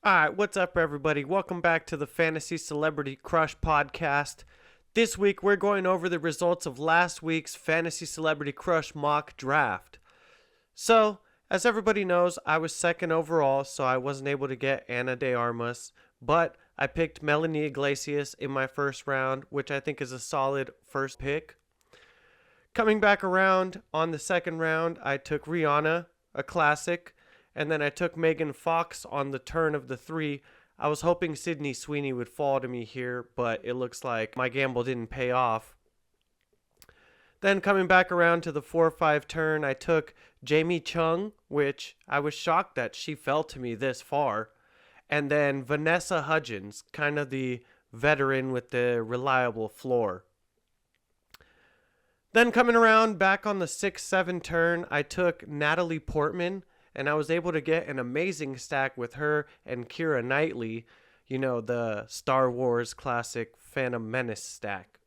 Alright, what's up, everybody? Welcome back to the Fantasy Celebrity Crush podcast. This week, we're going over the results of last week's Fantasy Celebrity Crush mock draft. So, as everybody knows, I was second overall, so I wasn't able to get Ana de Armas, but I picked Melanie Iglesias in my first round, which I think is a solid first pick. Coming back around on the second round, I took Rihanna, a classic, and then I took Megan Fox on the turn of the three. I was hoping Sydney Sweeney would fall to me here, but it looks like my gamble didn't pay off. Then coming back around to the 4-5 turn, I took Jamie Chung, which I was shocked that she fell to me this far. And then Vanessa Hudgens, kind of the veteran with the reliable floor. Then coming around back on the 6-7 turn, I took Natalie Portman, and I was able to get an amazing stack with her and Keira Knightley, you know, the Star Wars classic Phantom Menace stack.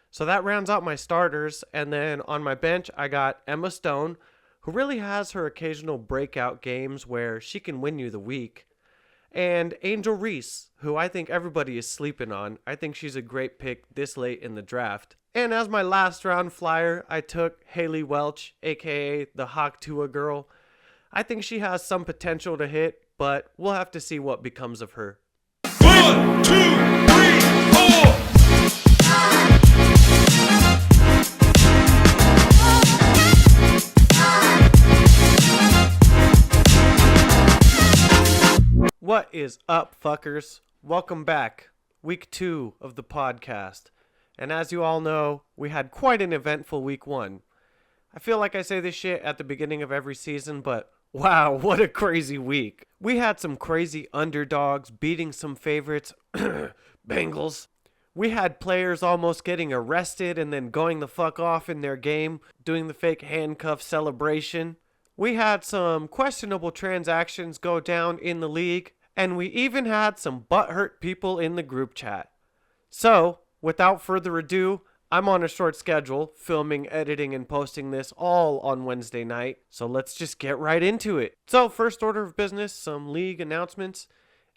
So that rounds out my starters, and then on my bench, I got Emma Stone, who really has her occasional breakout games where she can win you the week, and Angel Reese, who I think everybody is sleeping on. I think she's a great pick this late in the draft. And as my last round flyer, I took Haley Welch, aka the Hawk Tua girl. I think she has some potential to hit, but we'll have to see what becomes of her. 1, 2, 3, 4. What is up, fuckers? Welcome back. Week 2 of the podcast. And as you all know, we had quite an eventful week 1. I feel like I say this shit at the beginning of every season, but wow, what a crazy week. We had some crazy underdogs beating some favorites, Bengals. We had players almost getting arrested and then going the fuck off in their game, doing the fake handcuff celebration. We had some questionable transactions go down in the league, and we even had some butthurt people in the group chat. So, without further ado, I'm on a short schedule, filming, editing, and posting this all on Wednesday night, so let's just get right into it. So, first order of business, some league announcements.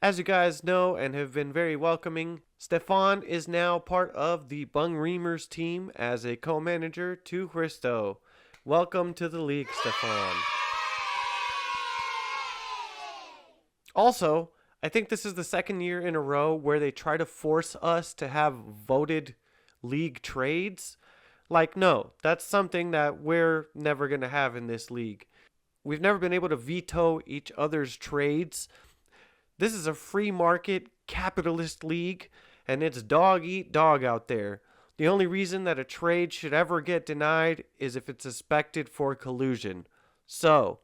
As you guys know and have been very welcoming, Stefan is now part of the Bung Reamers team as a co-manager to Christo. Welcome to the league, Stefan. Also, I think this is the second year in a row where they try to force us to have voted league trades. Like, no, that's something that we're never going to have in this league. We've never been able to veto each other's trades. This is a free market capitalist league, and it's dog eat dog out there. The only reason that a trade should ever get denied is if it's suspected for collusion. So,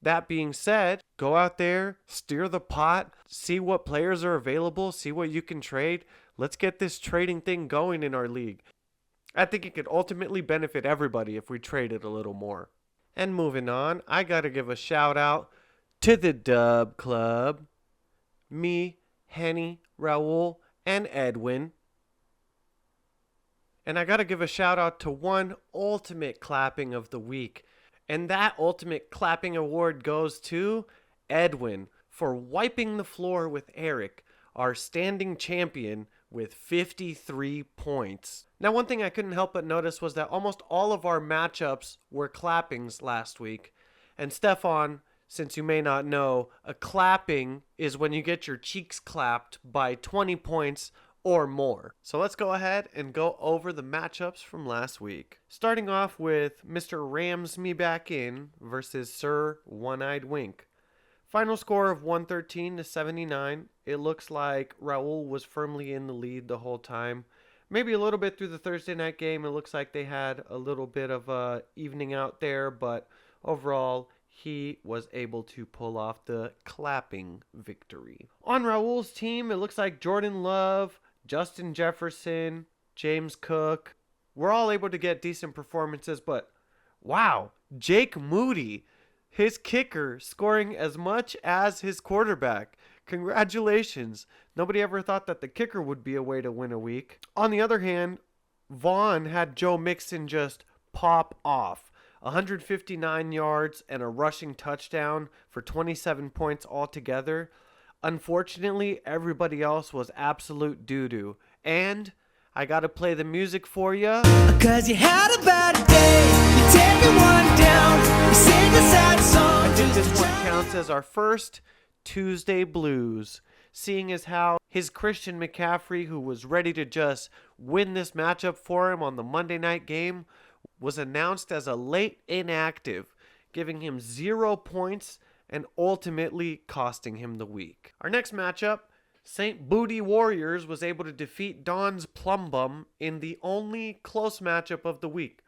that being said, go out there, steer the pot, see what players are available, see what you can trade. Let's get this trading thing going in our league. I think it could ultimately benefit everybody if we traded a little more. And moving on, I gotta give a shout out to the Dub Club. Me, Henny, Raul, and Edwin. And I gotta give a shout out to one ultimate clapping of the week. And that ultimate clapping award goes to Edwin for wiping the floor with Eric, our standing champion, with 53 points. Now, one thing I couldn't help but notice was that almost all of our matchups were clappings last week. And Stefan, since you may not know, a clapping is when you get your cheeks clapped by 20 points or more. So let's go ahead and go over the matchups from last week. Starting off with Mr. Rams Me Back In versus Sir One-Eyed Wink. Final score of 113-79. It looks like Raul was firmly in the lead the whole time. Maybe a little bit through the Thursday night game. It looks like they had a little bit of a evening out there, but overall, he was able to pull off the clapping victory. On Raul's team, it looks like Jordan Love, Justin Jefferson, James Cook, we're all able to get decent performances, but wow, Jake Moody, his kicker, scoring as much as his quarterback. Congratulations. Nobody ever thought that the kicker would be a way to win a week. On the other hand, Vaughn had Joe Mixon just pop off. 159 yards and a rushing touchdown for 27 points altogether. Unfortunately, everybody else was absolute doo-doo. And I gotta play the music for ya. Cause you had a bad day, you take everyone down, you sing a sad song. I think this one counts as our first Tuesday Blues, seeing as how his Christian McCaffrey, who was ready to just win this matchup for him on the Monday night game, was announced as a late inactive, giving him 0 points and ultimately costing him the week. Our next matchup, St. Booty Warriors was able to defeat Don's Plum Bum in the only close matchup of the week,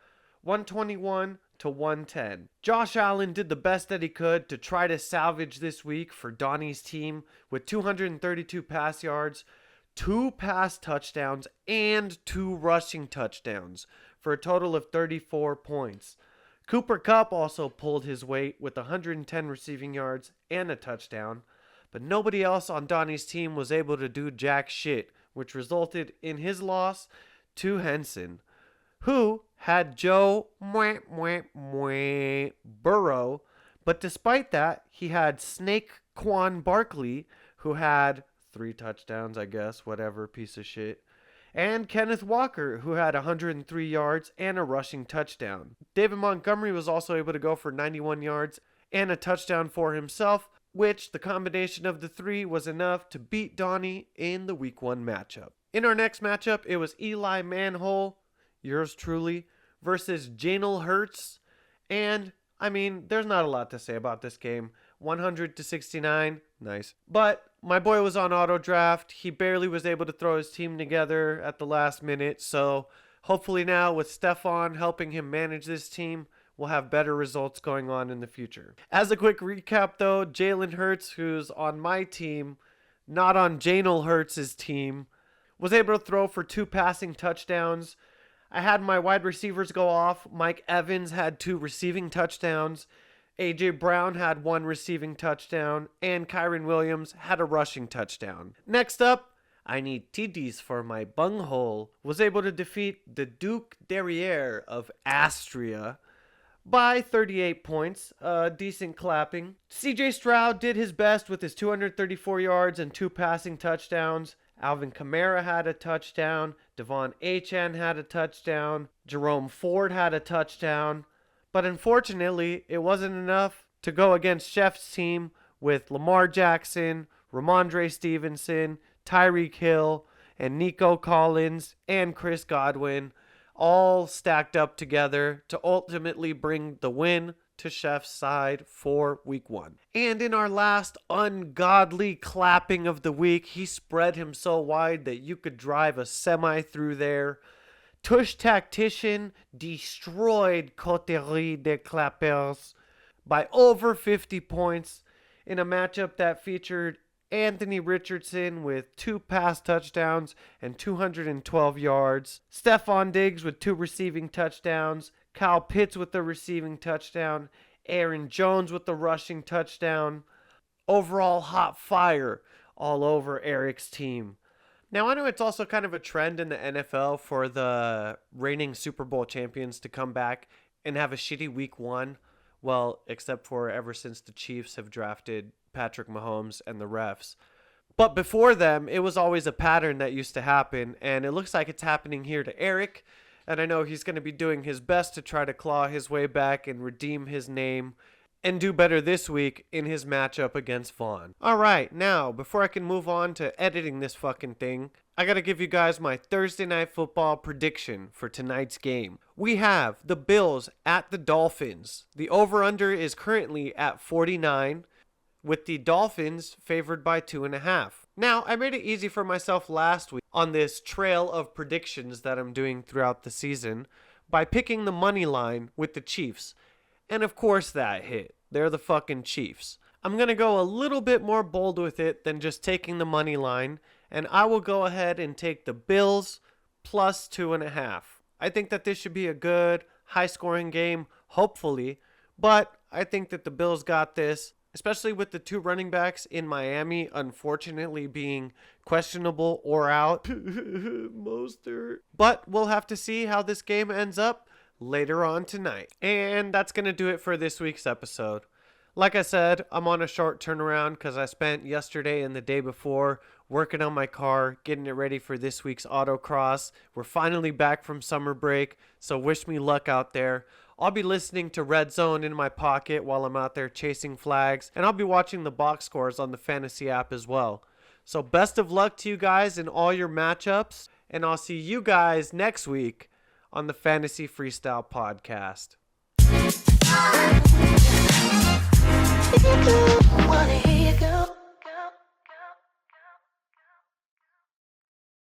121 to 110. Josh Allen did the best that he could to try to salvage this week for Donnie's team with 232 pass yards, 2 pass touchdowns, and 2 rushing touchdowns for a total of 34 points. Cooper Kupp also pulled his weight with 110 receiving yards and a touchdown, but nobody else on Donnie's team was able to do jack shit, which resulted in his loss to Henson, who had Joe Burrow, but despite that, he had Snake Quan Barkley, who had 3 touchdowns, I guess, whatever, piece of shit, and Kenneth Walker, who had 103 yards and a rushing touchdown. David Montgomery was also able to go for 91 yards and a touchdown for himself, which the combination of the 3 was enough to beat Donnie in the week 1 matchup. In our next matchup, it was Eli Manhole, yours truly, versus Janel Hurts, and there's not a lot to say about this game. 100 to 69, nice. But my boy was on auto draft. He barely was able to throw his team together at the last minute, so hopefully now with Stefan helping him manage this team, we'll have better results going on in the future. As a quick recap though, Jalen Hurts, who's on my team, not on Janel Hurts' team, was able to throw for 2 passing touchdowns. I had my wide receivers go off. Mike Evans had 2 receiving touchdowns. A.J. Brown had 1 receiving touchdown. And Kyron Williams had a rushing touchdown. Next up, I need TDs for my bunghole. Was able to defeat the Duke Derriere of Astria by 38 points. Decent clapping. CJ Stroud did his best with his 234 yards and 2 passing touchdowns. Alvin Kamara had a touchdown. Devon Achane had a touchdown. Jerome Ford had a touchdown. But unfortunately, it wasn't enough to go against Chef's team with Lamar Jackson, Ramondre Stevenson, Tyreek Hill, and Nico Collins, and Chris Godwin, all stacked up together to ultimately bring the win to Chef's side for week 1. And in our last ungodly clapping of the week, he spread him so wide that you could drive a semi through there. Tush Tactician destroyed Coterie des Clappers by over 50 points in a matchup that featured Anthony Richardson with 2 pass touchdowns and 212 yards, Stephon Diggs with 2 receiving touchdowns, Kyle Pitts with the receiving touchdown, Aaron Jones with the rushing touchdown. Overall hot fire all over Eric's team. Now, I know it's also kind of a trend in the NFL for the reigning Super Bowl champions to come back and have a shitty week 1. Well, except for ever since the Chiefs have drafted Patrick Mahomes and the refs. But before them, it was always a pattern that used to happen, and it looks like it's happening here to Eric. And I know he's going to be doing his best to try to claw his way back and redeem his name and do better this week in his matchup against Vaughn. Alright, now, before I can move on to editing this fucking thing, I gotta give you guys my Thursday Night Football prediction for tonight's game. We have the Bills at the Dolphins. The over-under is currently at 49, with the Dolphins favored by 2.5. Now, I made it easy for myself last week on this trail of predictions that I'm doing throughout the season by picking the money line with the Chiefs. And of course that hit. They're the fucking Chiefs. I'm going to go a little bit more bold with it than just taking the money line, and I will go ahead and take the Bills plus 2.5. I think that this should be a good, high-scoring game, hopefully, but I think that the Bills got this, especially with the 2 running backs in Miami unfortunately being questionable or out. Mostert. But we'll have to see how this game ends up later on tonight. And that's going to do it for this week's episode. Like I said, I'm on a short turnaround because I spent yesterday and the day before working on my car, getting it ready for this week's autocross. We're finally back from summer break, so wish me luck out there. I'll be listening to Red Zone in my pocket while I'm out there chasing flags, and I'll be watching the box scores on the fantasy app as well. So best of luck to you guys in all your matchups, and I'll see you guys next week on the Fantasy Freestyle Podcast.